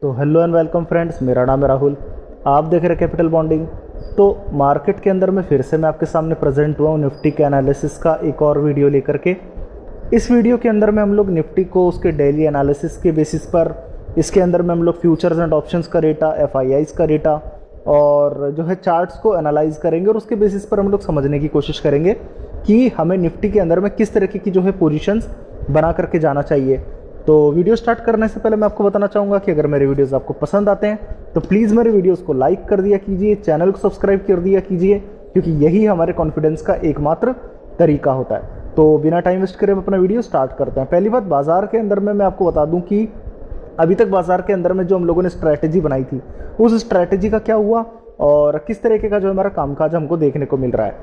तो hello and welcome friends, मेरा नाम है राहुल। आप देख रहे हैं कैपिटल बॉन्डिंग। तो मार्केट के अंदर में फिर से मैं आपके सामने प्रेजेंट हुआ हूँ निफ्टी के एनालिसिस का एक और वीडियो लेकर के। इस वीडियो के अंदर में हम लोग निफ्टी को उसके डेली एनालिसिस के बेसिस पर, इसके अंदर में हम लोग फ्यूचर्स एंड ऑप्शंस का डेटा, एफआईआईज का डेटा और जो है चार्ट्स को एनालाइज करेंगे और उसके बेसिस पर हम लोग समझने की कोशिश करेंगे कि हमें निफ्टी के अंदर में किस तरीके की जो है पोजीशंस बना करके जाना चाहिए। तो वीडियो स्टार्ट करने से पहले मैं आपको बताना चाहूँगा कि अगर मेरे वीडियोस आपको पसंद आते हैं तो प्लीज़ मेरे वीडियोस को लाइक कर दिया कीजिए, चैनल को सब्सक्राइब कर दिया कीजिए, क्योंकि यही हमारे कॉन्फिडेंस का एकमात्र तरीका होता है। तो बिना टाइम वेस्ट करे अपना वीडियो स्टार्ट करते हैं। पहली बात, बाजार के अंदर में मैं आपको बता दूं कि अभी तक बाजार के अंदर में जो हम लोगों ने स्ट्रैटेजी बनाई थी, उस स्ट्रैटेजी का क्या हुआ और किस तरीके का जो हमारा कामकाज हमको देखने को मिल रहा है।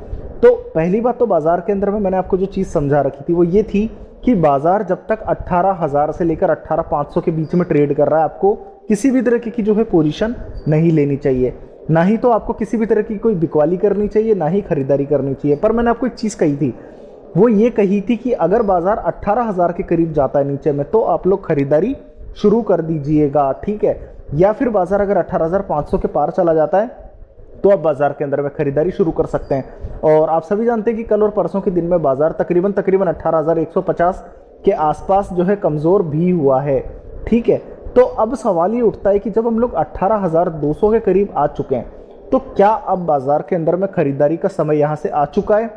तो पहली बात तो बाजार के अंदर में मैंने आपको जो चीज़ समझा रखी थी वो ये थी कि बाजार जब तक 18,000 से लेकर 18,500 के बीच में ट्रेड कर रहा है, आपको किसी भी तरह की जो है पोजीशन नहीं लेनी चाहिए, ना ही तो आपको किसी भी तरह की कोई बिकवाली करनी चाहिए, ना ही खरीदारी करनी चाहिए। पर मैंने आपको एक चीज़ कही थी, वो ये कही थी कि अगर बाजार 18,000 के करीब जाता है नीचे में तो आप लोग खरीदारी शुरू कर दीजिएगा, ठीक है। या फिर बाजार अगर 18,500 के पार चला जाता है तो आप बाजार के अंदर में खरीदारी शुरू कर सकते हैं। और आप सभी जानते हैं कि कल और परसों के दिन में बाजार तकरीबन 18,150 के आसपास जो है कमज़ोर भी हुआ है, ठीक है। तो अब सवाल ये उठता है कि जब हम लोग 18,200 के करीब आ चुके हैं तो क्या अब बाजार के अंदर में खरीदारी का समय यहाँ से आ चुका है,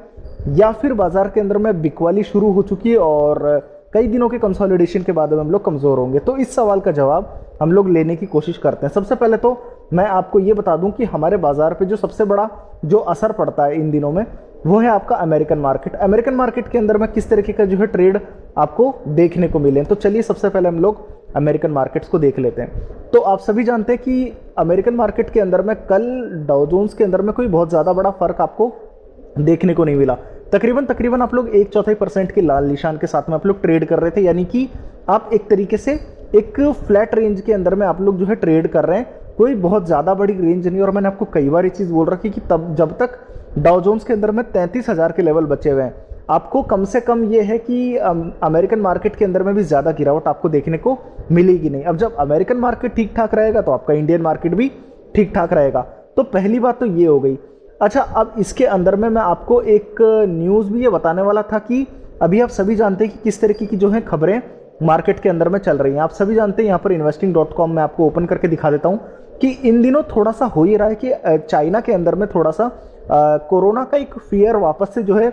या फिर बाजार के अंदर में बिकवाली शुरू हो चुकी है और कई दिनों के कंसोलिडेशन के बाद हम लोग कमज़ोर होंगे। तो इस सवाल का जवाब हम लोग लेने की कोशिश करते हैं। सबसे पहले तो मैं आपको ये बता दूं कि हमारे बाजार पे जो सबसे बड़ा जो असर पड़ता है इन दिनों में वो है आपका अमेरिकन मार्केट। अमेरिकन मार्केट के अंदर में किस तरीके का जो है ट्रेड आपको देखने को मिले। तो चलिए सबसे पहले हम लोग अमेरिकन मार्केट्स को देख लेते हैं। तो आप सभी जानते हैं कि अमेरिकन मार्केट के अंदर में कल डाउ जोन्स के अंदर में कोई बहुत ज़्यादा बड़ा फर्क आपको देखने को नहीं मिला। तकरीबन आप लोग 1/4% के लाल निशान के साथ में आप लोग ट्रेड कर रहे थे, यानी कि आप एक तरीके से एक फ्लैट रेंज के अंदर में आप लोग जो है ट्रेड कर रहे हैं, कोई बहुत ज़्यादा बड़ी रेंज नहीं। और मैंने आपको कई बार ये चीज़ बोल रखी कि तब जब तक डाउ जोन्स के अंदर में 33,000 के लेवल बचे हुए हैं, आपको कम से कम ये है कि अमेरिकन मार्केट के अंदर में भी ज़्यादा गिरावट आपको देखने को मिलेगी नहीं। अब जब अमेरिकन मार्केट ठीक ठाक रहेगा तो आपका इंडियन मार्केट भी ठीक ठाक रहेगा। तो पहली बात तो ये हो गई। अच्छा, अब इसके अंदर में मैं आपको एक न्यूज़ भी ये बताने वाला था कि अभी आप सभी जानते हैं कि किस तरीके की जो है खबरें मार्केट के अंदर में चल रही हैं। आप सभी जानते हैं, यहाँ पर investing.com में आपको ओपन करके दिखा देता हूँ कि इन दिनों थोड़ा सा हो ही रहा है कि चाइना के अंदर में थोड़ा सा कोरोना का एक फियर वापस से जो है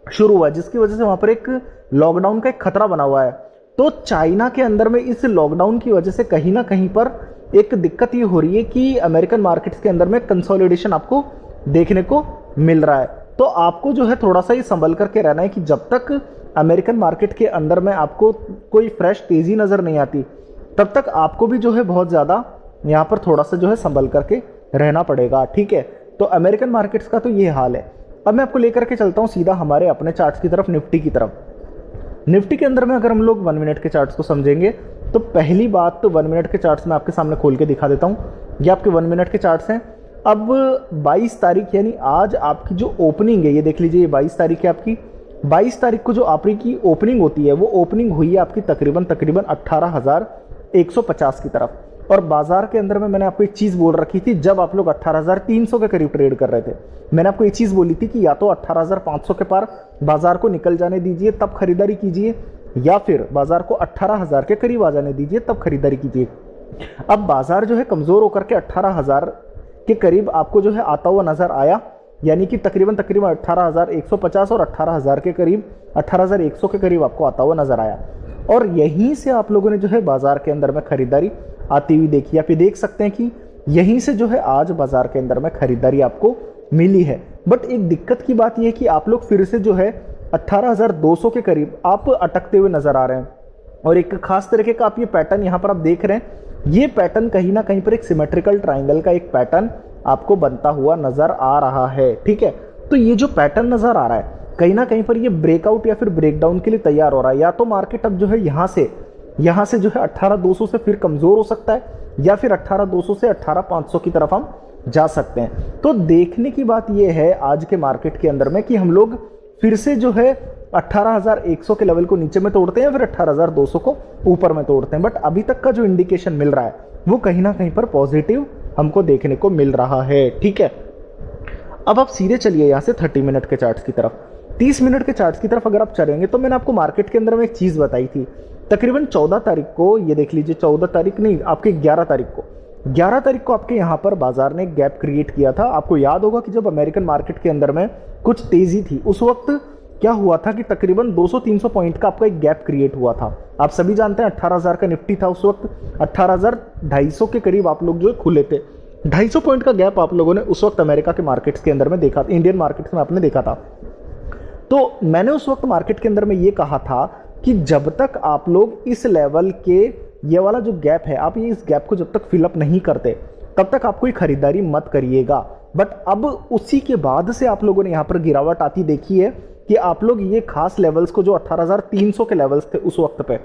शुरू हुआ है, जिसकी वजह से वहाँ पर एक लॉकडाउन का एक खतरा बना हुआ है। तो चाइना के अंदर में इस लॉकडाउन की वजह से कहीं ना कहीं पर एक दिक्कत ये हो रही है कि अमेरिकन मार्केट्स के अंदर में कंसोलिडेशन आपको देखने को मिल रहा है। तो आपको जो है थोड़ा सा ये संभल करके रहना है कि जब तक अमेरिकन मार्केट के अंदर में आपको कोई फ्रेश तेजी नज़र नहीं आती तब तक आपको भी जो है बहुत ज़्यादा यहाँ पर थोड़ा सा जो है संभल करके रहना पड़ेगा, ठीक है। तो अमेरिकन मार्केट्स का तो ये हाल है। अब मैं आपको लेकर के चलता हूँ सीधा हमारे अपने चार्ट्स की तरफ, निफ्टी की तरफ। निफ्टी के अंदर में अगर हम लोग 1 मिनट के चार्ट्स को समझेंगे तो पहली बात तो 1 मिनट के चार्ट्स में आपके सामने खोल के दिखा देता हूँ। ये आपके 1 मिनट के चार्ट्स हैं। अब 22 तारीख यानी आज आपकी जो ओपनिंग है, ये देख लीजिए, ये 22 तारीख है आपकी। 22 तारीख को जो आपकी ओपनिंग होती है वो ओपनिंग हुई है आपकी तकरीबन 18,150 की तरफ। और बाजार के अंदर में मैंने आपको एक चीज़ बोल रखी थी, जब आप लोग 18,300 के करीब ट्रेड कर रहे थे, मैंने आपको एक चीज़ बोली थी कि या तो 18,500 के पार बाजार को निकल जाने दीजिए तब खरीदारी कीजिए, या फिर बाजार को 18,000 के करीब आ जाने दीजिए तब खरीदारी कीजिए। अब बाजार जो है कमज़ोर होकर के 18,000 के करीब आपको जो है आता हुआ नज़र आया, यानी कि तकरीबन 18,150 और 18,000 के करीब, 18,100 के करीब आपको आता हुआ नज़र आया। और यहीं से आप लोगों ने जो है बाजार के अंदर में खरीदारी आती हुई देखी। आप ये देख सकते हैं कि यहीं से जो है आज बाजार के अंदर में खरीदारी आपको मिली है। बट एक दिक्कत की बात यह है कि आप लोग फिर से जो है 18,200 के करीब आप अटकते हुए नजर आ रहे हैं। और एक खास तरीके का आप ये पैटर्न यहाँ पर आप देख रहे हैं, ये पैटर्न कहीं ना कहीं पर एक सिमेट्रिकल ट्राइंगल का एक पैटर्न आपको बनता हुआ नजर आ रहा है, ठीक है। तो ये जो पैटर्न नजर आ रहा है कहीं ना कहीं पर ये ब्रेकआउट या फिर ब्रेकडाउन के लिए तैयार हो रहा है। या तो मार्केट अब जो है यहाँ से जो है 18,200 से फिर कमजोर हो सकता है, या फिर 18,200 से 18,500 की तरफ हम जा सकते हैं। तो देखने की बात यह है आज के मार्केट के अंदर में कि हम लोग फिर से जो है 18,100 के लेवल को नीचे में तोड़ते हैं, फिर 18,200 को ऊपर में तोड़ते हैं। बट अभी तक का जो इंडिकेशन मिल रहा है वो कहीं ना कहीं पर पॉजिटिव हमको देखने को मिल रहा है। ठीक है, अब आप सीधे चलिए यहाँ से 30 मिनट के चार्ट्स की तरफ। 30 मिनट के चार्ट्स की तरफ अगर आप चलेंगे तो मैंने आपको मार्केट के अंदर में एक चीज़ बताई थी, तकरीबन 14 तारीख को, ये देख लीजिए 14 तारीख नहीं, आपके 11 तारीख को, 11 तारीख को आपके यहाँ पर बाजार ने एक गैप क्रिएट किया था। आपको याद होगा कि जब अमेरिकन मार्केट के अंदर में कुछ तेजी थी, उस वक्त क्या हुआ था कि तकरीबन 200-300 पॉइंट का आपका एक गैप क्रिएट हुआ था। आप सभी जानते हैं 18,000 का निफ्टी था उस वक्त, 18,250 के करीब आप लोग जो खुले थे। 250 पॉइंट का गैप आप लोगों ने उस वक्त अमेरिका के मार्केट्स के अंदर में देखा, इंडियन मार्केट्स में आपने देखा था। तो मैंने उस वक्त मार्केट के अंदर में ये कहा था कि जब तक आप लोग इस लेवल के, ये वाला जो गैप है, आप ये इस गैप को जब तक फिलअप नहीं करते तब तक आप कोई खरीदारी मत करिएगा। बट अब उसी के बाद से आप लोगों ने यहाँ पर गिरावट आती देखी है कि आप लोग ये खास लेवल्स को, जो 18,300 के लेवल्स थे उस वक्त पे,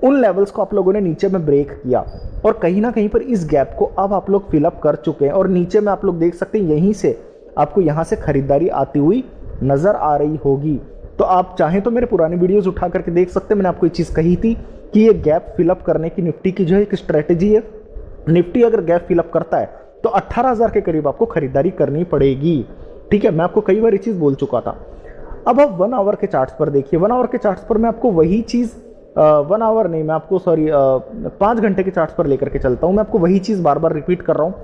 उन लेवल्स को आप लोगों ने नीचे में ब्रेक किया और कहीं ना कहीं पर इस गैप को अब आप लोग फिलअप कर चुके हैं। और नीचे में आप लोग देख सकते हैं, यहीं से आपको यहाँ से खरीदारी आती हुई नजर आ रही होगी। तो आप चाहें तो मेरे पुराने वीडियोस उठा करके देख सकते हैं। मैंने आपको ये चीज़ कही थी कि ये गैप फिलअप करने की निफ्टी की जो है एक स्ट्रेटेजी है। निफ्टी अगर गैप फिलअप करता है तो 18,000 के करीब आपको खरीदारी करनी पड़ेगी। ठीक है, मैं आपको कई बार ये चीज़ बोल चुका था। अब आप 1 आवर के चार्ट्स पर देखिए। 1 आवर के चार्ट्स पर मैं आपको वही चीज़ 1 आवर नहीं, मैं आपको 5 घंटे के चार्ट्स पर लेकर के चलता हूँ। मैं आपको वही चीज़ बार बार रिपीट कर रहा हूँ,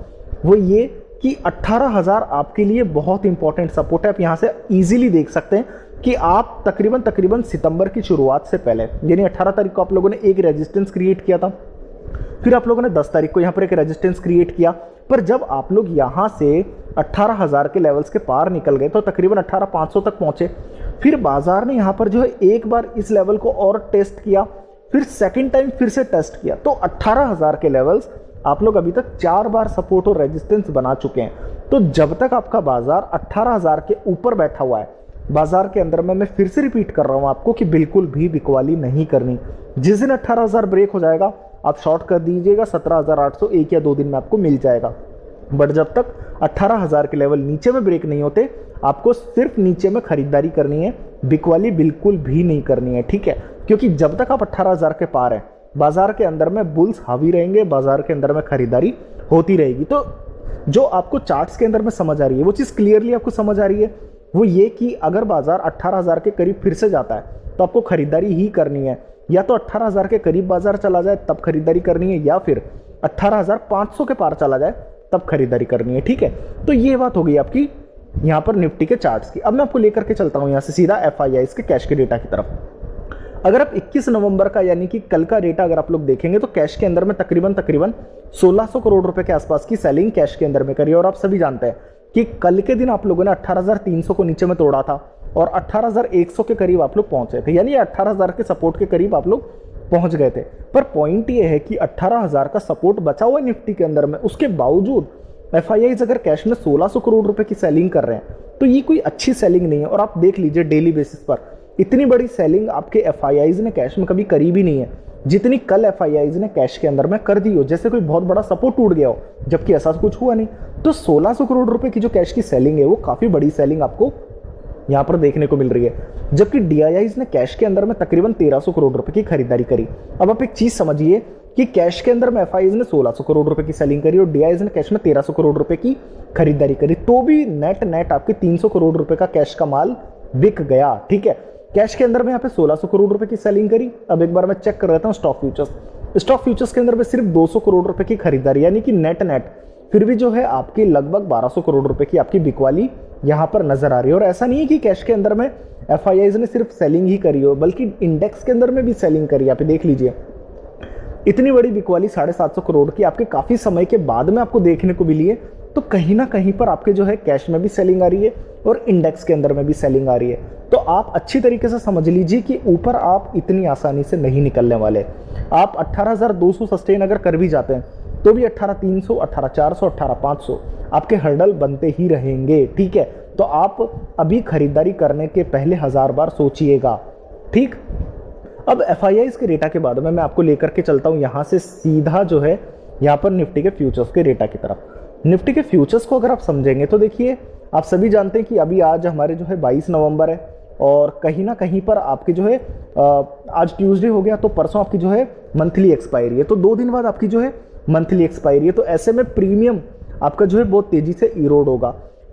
वो ये कि 18,000 आपके लिए बहुत इंपॉर्टेंट सपोर्ट है। आप यहाँ से इजीली देख सकते हैं कि आप तकरीबन सितंबर की शुरुआत से पहले, यानी 18 तारीख को आप लोगों ने एक रेजिस्टेंस क्रिएट किया था, फिर आप लोगों ने 10 तारीख को यहाँ पर एक रेजिस्टेंस क्रिएट किया। पर जब आप लोग यहाँ से 18,000 के लेवल्स के पार निकल गए तो तकरीबन 18,500 तक पहुंचे। फिर बाजार ने यहाँ पर जो है एक बार इस लेवल को और टेस्ट किया, फिर सेकंड टाइम फिर से टेस्ट किया। तो 18,000 के लेवल्स आप लोग अभी तक 4 बार सपोर्ट और रेजिस्टेंस बना चुके हैं। तो जब तक आपका बाजार 18,000 के ऊपर बैठा हुआ है, बाजार के अंदर में, मैं फिर से रिपीट कर रहा हूं आपको कि बिल्कुल भी बिकवाली नहीं करनी। जिस दिन 18,000 ब्रेक हो जाएगा आप शॉर्ट कर दीजिएगा, 17,800 1 या 2 दिन में आपको मिल जाएगा। बट जब तक 18,000 के लेवल नीचे में ब्रेक नहीं होते, आपको सिर्फ नीचे में खरीदारी करनी है, बिकवाली बिल्कुल भी नहीं करनी है। ठीक है, क्योंकि जब तक आप 18,000 के पार है, बाजार के अंदर में बुल्स हावी रहेंगे, बाजार के अंदर में खरीदारी होती रहेगी। तो जो आपको चार्ट्स के अंदर में समझ आ रही है, वो चीज़ क्लियरली आपको समझ आ रही है, वो ये कि अगर बाजार 18,000 के करीब फिर से जाता है तो आपको खरीदारी ही करनी है। या तो 18,000 के करीब बाजार चला जाए तब खरीदारी करनी है, या फिर 18,500 के पार चला जाए तब खरीदारी करनी है। ठीक है, तो ये बात हो गई आपकी यहाँ पर निफ्टी के चार्ट्स की। अब मैं आपको लेकर के चलता हूँ यहाँ से सीधा FIIs के कैश के डेटा की तरफ। अगर आप 21 नवंबर का यानी कि कल का डेटा अगर आप लोग देखेंगे तो कैश के अंदर में तकरीबन 1600 करोड़ रुपए के आसपास की सेलिंग कैश के अंदर में करी। और आप सभी जानते हैं कि कल के दिन आप लोगों ने 18,300 को नीचे में तोड़ा था और 18,100 के करीब आप लोग पहुंचे थे, यानी 18,000 के सपोर्ट के करीब आप लोग पहुंच गए थे। पर पॉइंट ये है कि 18,000 का सपोर्ट बचा हुआ है निफ्टी के अंदर में, उसके बावजूद FIIs अगर कैश में 1600 करोड़ रुपए की सेलिंग कर रहे हैं तो ये कोई अच्छी सेलिंग नहीं है। और आप देख लीजिए डेली बेसिस पर इतनी बड़ी सेलिंग आपके FIIs ने कैश में कभी करी भी नहीं है जितनी कल FIIs ने कैश के अंदर में कर दी हो, जैसे कोई बहुत बड़ा सपोर्ट टूट गया हो, जबकि ऐसा कुछ हुआ नहीं। तो 1600 करोड़ रुपए की जो कैश की सेलिंग है वो काफी बड़ी सेलिंग आपको यहाँ पर देखने को मिल रही है। जबकि DIIs ने कैश के अंदर में तकरीबन 1300 करोड़ रुपए की खरीदारी करी। अब आप एक चीज समझिए कि कैश के अंदर में FIIs ने 1600 करोड़ रुपए की सेलिंग करी और DIIs ने कैश में 1300 करोड़ रुपए की खरीदारी करी, तो भी नेट आपके 300 करोड़ रुपए का कैश का माल बिक गया। ठीक है, कैश के अंदर में यहाँ पे 1600 करोड़ रुपए की सेलिंग करी। अब एक बार मैं चेक कर लेता हूँ स्टॉक फ्यूचर्स के अंदर में सिर्फ 200 करोड़ रुपए की खरीदारी, यानी कि नेट फिर भी जो है आपकी लगभग 1200 करोड़ रुपए की आपकी बिकवाली यहाँ पर नजर आ रही है। और ऐसा नहीं है कि कैश के अंदर में FIIs ने सिर्फ सेलिंग ही करी हो, बल्कि इंडेक्स के अंदर में भी सेलिंग करी। आप देख लीजिए इतनी बड़ी बिकवाली 750 करोड़ की आपके काफी समय के बाद में आपको देखने को मिली है। तो कहीं ना कहीं पर आपके जो है कैश में भी सेलिंग आ रही है और इंडेक्स के अंदर में भी सेलिंग आ रही है। तो आप अच्छी तरीके से समझ लीजिए कि ऊपर आप इतनी आसानी से नहीं निकलने वाले। आप 18,200 सस्टेन अगर कर भी जाते हैं तो भी 18,300, 18,400, 18,500 आपके हर्डल बनते ही रहेंगे। ठीक है, तो आप अभी खरीदारी करने के पहले 1000 बार सोचिएगा। ठीक, अब FIIs के डेटा के बाद में मैं आपको लेकर के चलता हूं यहां से सीधा जो है यहां पर निफ्टी के फ्यूचर्स के डेटा की तरफ। निफ्टी के फ्यूचर्स को अगर आप समझेंगे तो देखिए, आप सभी जानते हैं कि अभी आज हमारे जो है 22 नवंबर है और कहीं ना कहीं पर आपके जो है आज ट्यूसडे हो गया तो परसों आपकी जो है मंथली एक्सपायरी है। तो 2 दिन बाद आपकी जो है मंथली एक्सपायरी है, तो ऐसे में प्रीमियम आपका जो है बहुत तेजी से इरोड होगा।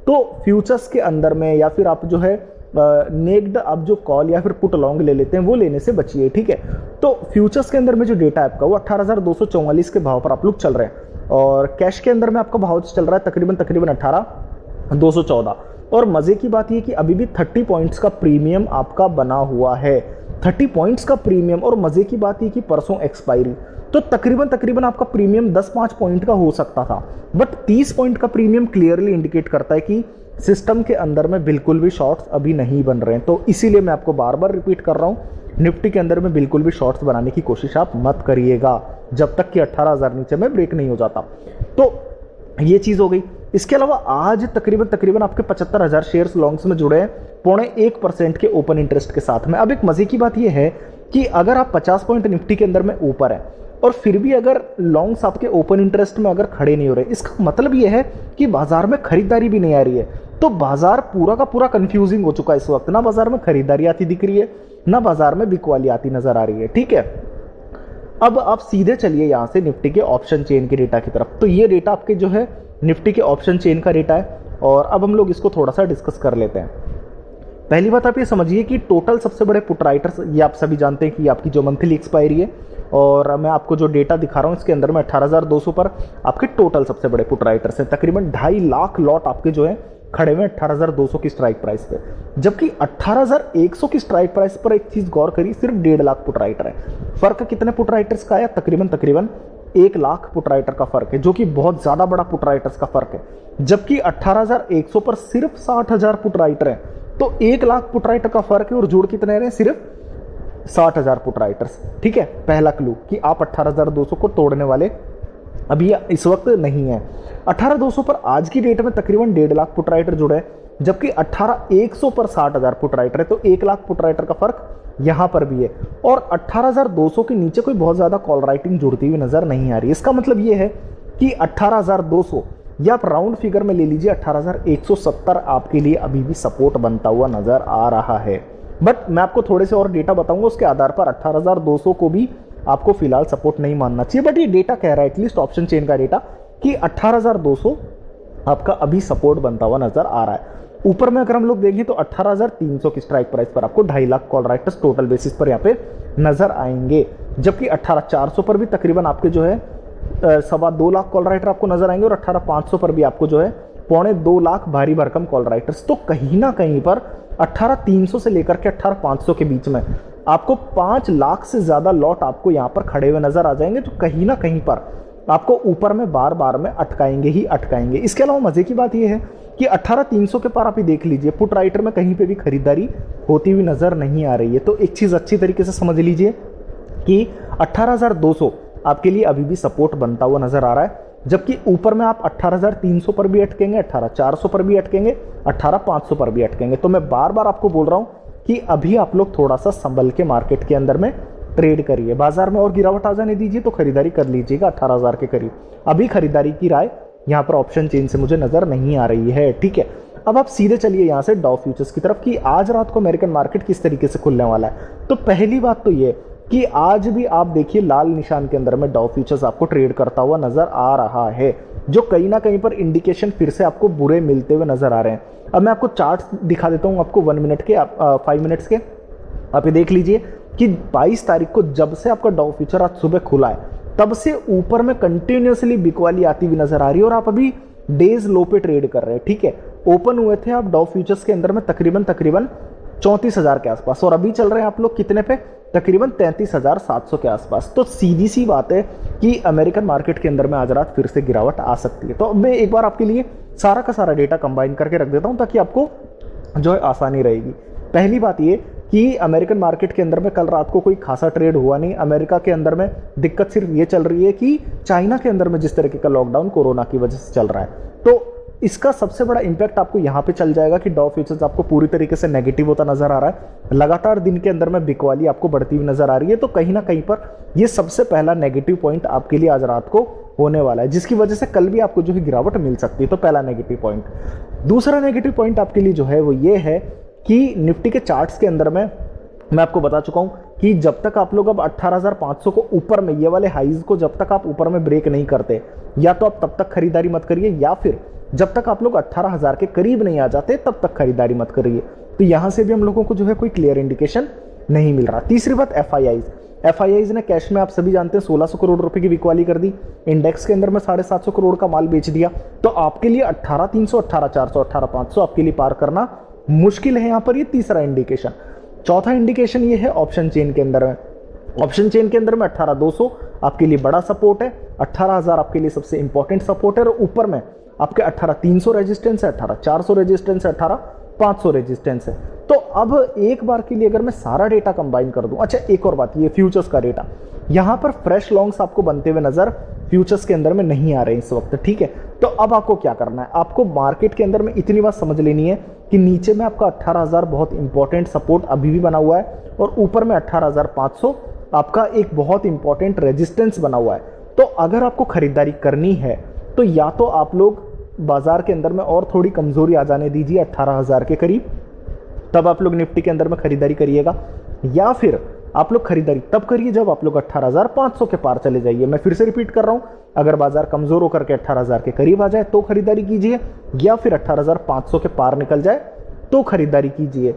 तो फ्यूचर्स के अंदर में या फिर आप जो है नेक्ड आप जो कॉल या फिर पुट लॉन्ग ले लेते हैं वो लेने से बचिए, ठीक है। तो फ्यूचर्स के अंदर में जो डेटा है आपका वो 18,244 के भाव पर आप लोग चल रहे हैं, और कैश के अंदर में आपका भाव चल रहा है तकरीबन 18,214। और मजे की बात ये कि अभी भी 30 पॉइंट्स का प्रीमियम आपका बना हुआ है, 30 पॉइंट्स का प्रीमियम। और मजे की बात ये कि परसों एक्सपायरी, तो तकरीबन आपका प्रीमियम 10-5 पॉइंट का हो सकता था, बट 30 पॉइंट का प्रीमियम क्लियरली इंडिकेट करता है कि सिस्टम के अंदर में बिल्कुल भी शॉर्ट्स अभी नहीं बन रहे हैं। तो इसीलिए मैं आपको बार बार रिपीट कर रहा हूं, निफ्टी के अंदर में बिल्कुल भी शॉर्ट्स बनाने की कोशिश आप मत करिएगा जब तक कि 18,000 नीचे में ब्रेक नहीं हो जाता। तो ये चीज हो गई। इसके अलावा आज तकरीबन आपके 75,000 शेयर्स लॉन्ग्स में जुड़े हैं 0.1% के ओपन इंटरेस्ट के साथ में। अब एक मजे की बात यह है कि अगर आप 50 पॉइंट निफ्टी के अंदर में ऊपर है और फिर भी अगर लॉन्ग्स आपके ओपन इंटरेस्ट में अगर खड़े नहीं हो रहे, इसका मतलब यह है कि बाजार में खरीदारी भी नहीं आ रही है। तो बाजार पूरा का पूरा कंफ्यूजिंग हो चुका है इस वक्त, ना बाजार में खरीदारी आती दिख रही है, ना बाजार में बिकवाली आती नजर आ रही है, ठीक है। अब आप सीधे चलिए यहां से निफ्टी के ऑप्शन चेन के डेटा की तरफ। तो ये डेटा आपके जो है निफ्टी के ऑप्शन चेन का डेटा है, और अब हम लोग इसको थोड़ा सा डिस्कस कर लेते हैं। पहली बात आप ये समझिए कि टोटल सबसे बड़े पुट राइटर्स, ये आप सभी जानते हैं कि आपकी जो मंथली एक्सपायरी है, और मैं आपको जो डेटा दिखा रहा हूँ इसके अंदर में 18,200 पर आपके टोटल सबसे बड़े पुट राइटर्स हैं। तकरीबन 2.5 लाख लॉट आपके जो है खड़े हुए 18,200 की स्ट्राइक प्राइस पे, जबकि 18,100 की स्ट्राइक प्राइस पर एक चीज गौर करिए, सिर्फ 1.5 लाख पुट राइटर है। फर्क कितने पुट राइटर्स का आया? तकरीबन 1 लाख पुट राइटर का फर्क है, जो कि बहुत ज्यादा बड़ा पुट राइटर्स का फर्क है। जबकि 18,100 पर सिर्फ 60,000 पुट राइटर है, तो 1 लाख पुट राइटर का फर्क है, और जोड़ कितने रहे? सिर्फ 60,000 पुट राइटर्स, ठीक है। पहला क्लू कि आप 18,200 को तोड़ने वाले अभी इस वक्त नहीं है। 18,200 पर आज की डेट में तकरीबन 1.5 लाख पुट राइटर जुड़े हैं, जबकि 18,100 पर 60,000 पुट राइटर है, तो 1 लाख पुट राइटर का फर्क यहां पर भी है। और 18,200 के नीचे कोई बहुत ज्यादा कॉल राइटिंग जुड़ती हुई नजर नहीं आ रही। इसका मतलब यह है कि 18,200 या आप राउंड फिगर में ले लीजिए 18,170 आपके लिए अभी भी सपोर्ट बनता हुआ नजर आ रहा है। बट मैं आपको थोड़े से और डेटा बताऊंगा, उसके आधार पर 18,200 को भी आपको फिलहाल सपोर्ट नहीं मानना चाहिए। बट ये डेटा कह रहा है, एटलीस्ट ऑप्शन चेन का डेटा, कि 18,200 आपका अभी सपोर्ट बनता हुआ नजर आ रहा है। ऊपर में अगर हम लोग देखें तो 18,300 की स्ट्राइक प्राइस पर आपको 2.5 lakh call writers total basis पर यहाँ पे नजर आएंगे, जबकि 18,400 पर भी तकरीबन आपके जो है 2.25 लाख कॉल राइटर आपको नजर आएंगे, और 18,500 पर भी आपको जो है 2.25 लाख भारी भरकम कॉल राइटर्स। तो कहीं ना कहीं पर 18,300 से लेकर के 18,500 के बीच में आपको 5 लाख से ज्यादा लॉट आपको यहां पर खड़े हुए नजर आ जाएंगे, जो कहीं ना कहीं पर आपको ऊपर में बार बार में अटकाएंगे ही अटकाएंगे। इसके अलावा मजे की बात यह है कि 18,300 के पार आप ही देख लीजिए, पुट राइटर में कहीं पे भी खरीदारी होती हुई नजर नहीं आ रही है। तो एक चीज अच्छी तरीके से समझ लीजिए कि 18,200 आपके लिए अभी भी सपोर्ट बनता हुआ नजर आ रहा है, जबकि ऊपर में आप 18,300 पर भी अटकेंगे, 18,400 पर भी अटकेंगे, 18,500 पर भी अटकेंगे। तो मैं बार बार आपको बोल रहा हूं कि अभी आप लोग थोड़ा सा संभल के मार्केट के अंदर में ट्रेड करिए। बाजार में और गिरावट आ जाने दीजिए तो खरीदारी कर लीजिएगा 18,000 के करीब। अभी खरीदारी की राय यहां पर ऑप्शन चेन से मुझे नजर नहीं आ रही है, ठीक है। अब आप सीधे चलिए यहां से डाउ फ्यूचर्स की तरफ कि आज रात को अमेरिकन मार्केट किस तरीके से खुलने वाला है। तो पहली बात तो ये कि आज भी आप देखिए लाल निशान के अंदर में डाउ फ्यूचर्स आपको ट्रेड करता हुआ नजर आ रहा है, जो कहीं ना कहीं पर इंडिकेशन फिर से आपको बुरे मिलते हुए नजर आ रहे हैं। अब मैं आपको चार्ट्स दिखा देता हूं आपको 1 मिनट के, 5 मिनट्स के। आप ये देख लीजिए कि 22 तारीख को जब से आपका डाउ फ्यूचर आज सुबह खुला है, तब से ऊपर में कंटिन्यूअसली बिकवाली आती हुई नजर आ रही है, और आप अभी डेज लो पे ट्रेड कर रहे हैं, ठीक है। ओपन हुए थे आप डाउ फ्यूचर्स के अंदर में तकरीबन 34,000 के आसपास, और अभी चल रहे हैं आप लोग कितने पे? तकरीबन 33,700 के आसपास। तो सीधी सी बात है कि अमेरिकन मार्केट के अंदर में आज रात फिर से गिरावट आ सकती है। तो मैं एक बार आपके लिए सारा का सारा डेटा कंबाइन करके रख देता हूं, ताकि आपको जो है आसानी रहेगी। पहली बात ये कि अमेरिकन मार्केट के अंदर में कल रात को कोई खासा ट्रेड हुआ नहीं। अमेरिका के अंदर में दिक्कत सिर्फ ये चल रही है कि चाइना के अंदर में जिस तरीके का लॉकडाउन कोरोना की वजह से चल रहा है, तो इसका सबसे बड़ा इंपैक्ट आपको यहां पे चल जाएगा कि डाउ फ्यूचर्स आपको पूरी तरीके से नेगेटिव होता नजर आ रहा है। लगातार दिन के अंदर में बिकवाली आपको बढ़ती हुई नजर आ रही है, तो कहीं ना कहीं पर यह सबसे पहला नेगेटिव पॉइंट आपके लिए आज रात को होने वाला है, जिसकी वजह से कल भी आपको जो है गिरावट मिल सकती है। तो पहला नेगेटिव पॉइंट। दूसरा नेगेटिव पॉइंट आपके लिए जो है वो ये है कि निफ्टी के चार्ट्स के अंदर में मैं आपको बता चुका हूं कि जब तक आप लोग अब 18,500 को ऊपर में, ये वाले हाइज को जब तक आप ऊपर में ब्रेक नहीं करते, या तो आप तब तक खरीदारी मत करिए, या फिर जब तक आप लोग 18,000 के करीब नहीं आ जाते तब तक खरीदारी मत करिए। तो यहां से भी हम लोगों को जो है कोई क्लियर इंडिकेशन नहीं मिल रहा। तीसरी बात, एफआईआईज ने कैश में आप सभी जानते हैं 1600 करोड़ रुपए की बिकवाली कर दी, इंडेक्स के अंदर में 750 करोड़ का माल बेच दिया। तो आपके लिए 18,300, 18,400, 18,500 आपके लिए पार करना मुश्किल है। यहां पर ये तीसरा इंडिकेशन। चौथा इंडिकेशन ये है ऑप्शन चेन के अंदर में। ऑप्शन चेन के अंदर में 18,200 आपके लिए बड़ा सपोर्ट है, 18,000 आपके लिए सबसे इंपॉर्टेंट सपोर्ट है, और ऊपर में आपके 18,300 रेजिस्टेंस है, 18,400 रेजिस्टेंस है, 18,500 रेजिस्टेंस है। तो अब एक बार के लिए अगर मैं सारा डेटा कंबाइन कर दूं, अच्छा एक और बात, ये फ्यूचर्स का डेटा, यहां पर फ्रेश लॉन्ग्स आपको बनते हुए नजर फ्यूचर्स के अंदर में नहीं आ रहे इस वक्त, ठीक है। तो अब आपको क्या करना है, आपको मार्केट के अंदर में इतनी बात समझ लेनी है कि नीचे में आपका 18,000 बहुत इंपॉर्टेंट सपोर्ट अभी भी बना हुआ है, और ऊपर में 18,500 आपका एक बहुत इंपॉर्टेंट रेजिस्टेंस बना हुआ है। तो अगर आपको खरीदारी करनी है तो या तो आप लोग बाजार के अंदर में और थोड़ी कमजोरी आ जाने दीजिए 18,000 के करीब, तब आप लोग निफ्टी के अंदर में खरीदारी करिएगा, या फिर आप लोग खरीदारी तब करिए जब आप लोग 18,500 के पार चले जाइए। मैं फिर से रिपीट कर रहा हूं, अगर बाजार कमजोर होकर के 18,000 के करीब आ जाए तो खरीदारी कीजिए, या फिर 18,500 के पार निकल जाए तो खरीदारी कीजिए।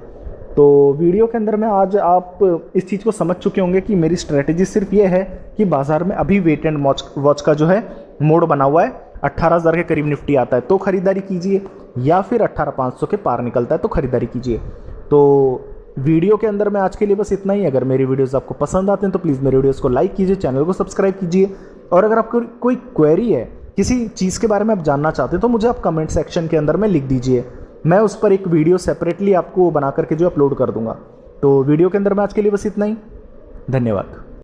तो वीडियो के अंदर में आज आप इस चीज़ को समझ चुके होंगे कि मेरी स्ट्रेटेजी सिर्फ ये है कि बाजार में अभी वेट एंड वॉच का जो है मोड बना हुआ है। 18,000 के करीब निफ्टी आता है तो खरीदारी कीजिए, या फिर 18,500 के पार निकलता है तो खरीदारी कीजिए। तो वीडियो के अंदर में आज के लिए बस इतना ही। अगर मेरी वीडियोस आपको पसंद आते हैं तो प्लीज़ मेरे वीडियोस को लाइक कीजिए, चैनल को सब्सक्राइब कीजिए, और अगर आपको कोई क्वेरी है, किसी चीज़ के बारे में आप जानना चाहते हैं तो मुझे आप कमेंट सेक्शन के अंदर में लिख दीजिए, मैं उस पर एक वीडियो सेपरेटली आपको बना करके जो अपलोड कर दूंगा। तो वीडियो के अंदर में आज के लिए बस इतना ही। धन्यवाद।